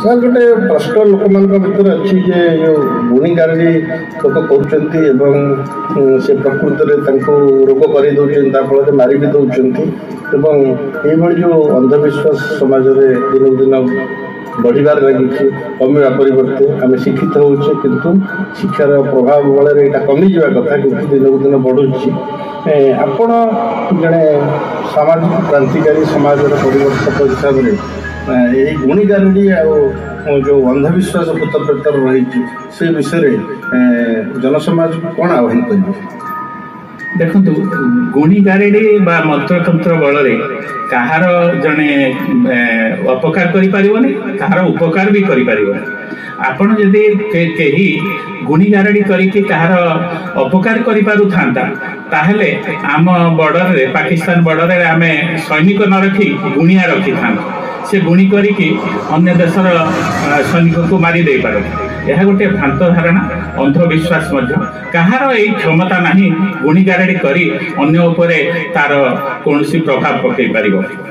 Sir गोटे प्रश्न लोक मान भर अच्छी जो गुणी गारेडी लोक कर से प्रकृत में रोग कर फल मारी भी दौरान ये जो अंधविश्वास समाज में दिन दिन बढ़िबार लगी कमिवा परिवर्ते आम शिक्षित होचे किंतु शिक्षार प्रभाव बल यहाँ कमी जा कथा कि दिन को दिन बढ़ुची आपण जड़े सामाजिक क्रांतिकारी समाज परिवर्तक हिसाब से गुणी गारेडी जो अंधविश्वास भूत प्रेतर रही से विषय जनसमाज को कौन आह्वान करेंगे देखु गुणी गारेडी बा मंत्रतंत्र बल कहार जड़े अपकार करें कहार उपकार भी करें आपण जदि कहीं गुणी गारेडी करके कहार अपकार करें आम बॉर्डर रे पाकिस्तान बॉर्डर रे आम सैनिक न रखी गुणिया रखी था से गुणी करिकी अन्य देशर सैनिक को मारी दे पार यह गोटे भ्रांत धारणा अंधविश्वास कहार यही क्षमता नहीं गुणी गारेडी करी अन्य उपरे तार कौन प्रभाव पकई पार।